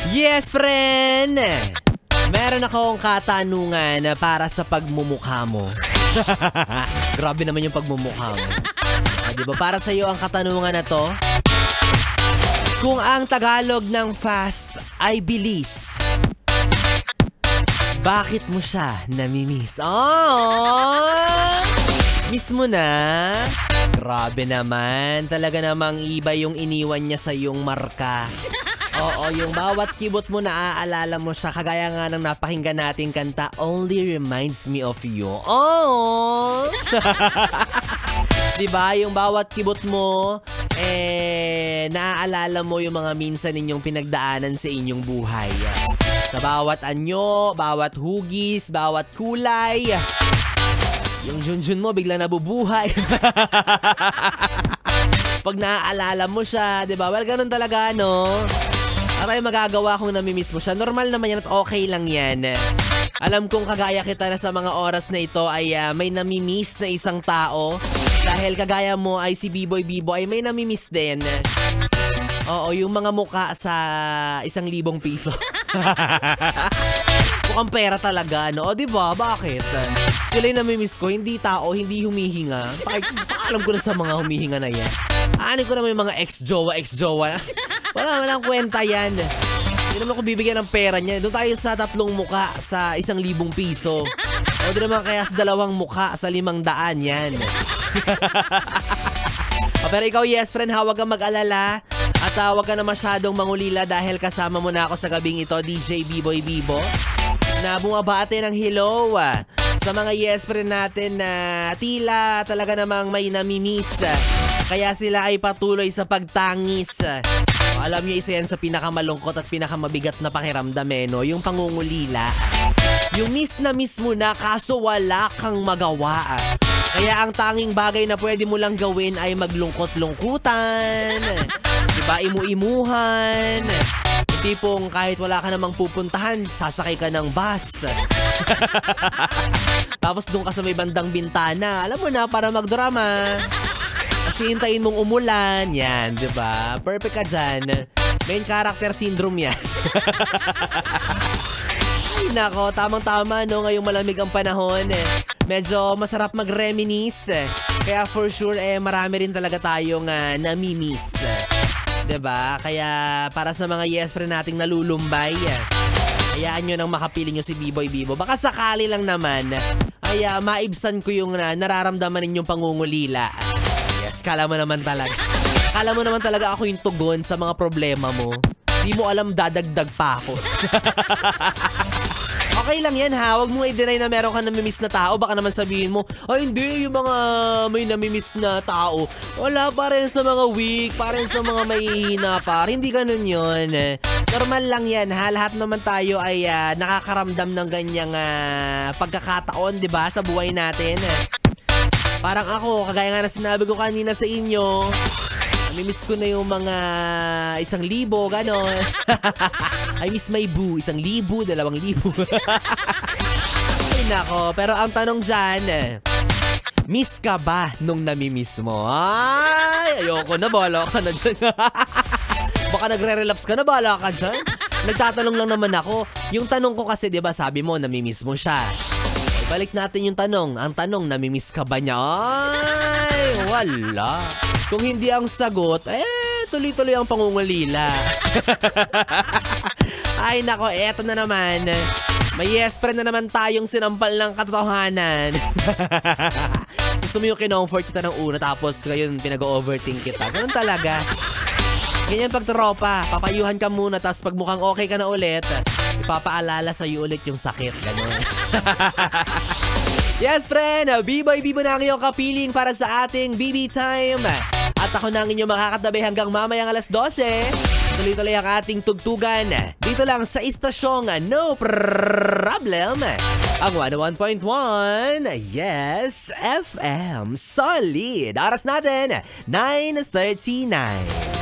Yes, friend! Meron akong katanungan para sa pagmumukha mo. Grabe naman yung pagmumukha mo. Diba para sa iyo ang katanungan na to? Kung ang Tagalog ng fast ay bilis, bakit mo siya namimiss? Oh! Miss mo na? Grabe naman. Talaga namang iba yung iniwan niya sa iyong marka. Oo, yung bawat kibot mo naaalala mo siya. Kagaya nga ng napakinggan nating kanta, Only Reminds Me of You. Oh! Diba? Yung bawat kibot mo, naaalala mo yung mga minsan ninyong pinagdaanan sa inyong buhay. Sa bawat anyo, bawat hugis, bawat kulay. Yung junjun mo bigla nabubuhay. Pag naaalala mo siya, di ba? Well, ganun talaga, no? Aray, magagawa kung namimiss mo siya. Normal naman yan at okay lang yan. Alam kong kagaya kita na sa mga oras na ito ay may namimiss na isang tao. Dahil kagaya mo ay si B-Boy Bibo ay may namimiss din. Oo, yung mga muka sa 1,000 piso. Mukhang pera talaga, no? O, diba? Bakit? Sila yung namimiss ko, hindi tao, hindi humihinga. Alam ko na sa mga humihinga na yan. Aanin ko na may mga ex-jowa. Walang kwenta yan. Hindi naman ako bibigyan ng pera niya. Doon tayo sa 3 muka sa 1,000 piso. O, di naman kaya sa 2 muka sa 500 yan. Pero ikaw, yes friend, huwag kang mag-alala. At huwag ka na masyadong mangulila dahil kasama mo na ako sa gabing ito, DJ B-Boy Bibo, na bumabate ng hello sa mga yes friend natin na tila talaga namang may namimiss. Kaya sila ay patuloy sa pagtangis. Alam niyo, isa yan sa pinakamalungkot at pinakamabigat na pakiramdam, no? Yung pangungulila. Yung miss na miss mo na kaso wala kang magawa. Kaya ang tanging bagay na pwede mo lang gawin ay maglungkot-lungkutan. Diba, imu-imuhan. Yung tipong kahit wala ka namang pupuntahan, sasakay ka ng bus. Tapos doon ka sa may bandang bintana. Alam mo na, para magdrama. Kasi hintayin mong umulan. Yan, diba? Perfect ka dyan. Main character syndrome yan. Ay nako, tamang-tama, no? Ngayong malamig ang panahon. Medyo masarap mag-reminisce. Kaya for sure, marami rin talaga tayong namimiss. Diba? Kaya para sa mga yes friend nating nalulumbay, hayaan nyo nang makapili nyo si B-Boy Bibo. Baka sakali lang naman ay maibsan ko yung nararamdaman ninyong pangungulila. Yes, kala mo naman talaga. Kala mo naman talaga ako yung tugon sa mga problema mo. Di mo alam, dadagdag pa ako. Okay lang yan, ha? Huwag mo i-deny na meron ka namimiss na tao. Baka naman sabihin mo, ay hindi, yung mga may namimiss na tao, wala pa rin sa mga weak, pa rin sa mga mahihina pa. Hindi ganun yun. Normal lang yan, ha? Lahat naman tayo ay nakakaramdam ng ganyang pagkakataon, di ba, sa buhay natin. Parang ako, kagaya nga na sinabi ko kanina sa inyo, namimiss ko na yung mga 1,000, gano'n. I miss my boo, 1,000, 2,000. Ay nako, pero ang tanong dyan, miss ka ba nung namimiss mo? Ay, ayoko na, bahala ka na dyan. Baka nagre-relapse ka na, bahala ka dyan. Nagtatanong lang naman ako. Yung tanong ko kasi, diba, sabi mo, namimiss mo siya. Balik natin yung tanong. Ang tanong, namimiss ka ba niya? Ay, wala. Kung hindi ang sagot, tuloy-tuloy ang pangungulila. Ay nako, eto na naman. May yes friend na naman tayong sinampal ng katotohanan. Gusto mo yung kinomfort kita ng una tapos ngayon pinag-overthink kita. Ganun talaga. Ganyan pag tropa, papayuhan ka muna tapos pag mukhang okay ka na ulit, ipapaalala sa'yo ulit yung sakit. Ganun. Yes friend, B-Boy Bibo na ang iyong kapiling para sa ating BB Time. At ako na ang inyong makakatabi hanggang mamayang alas 12. Tuloy-tuloy ang ating tugtugan. Dito lang sa istasyong No Problem. Ang 101.1, Yes FM. Solid. Oras natin, 9:39.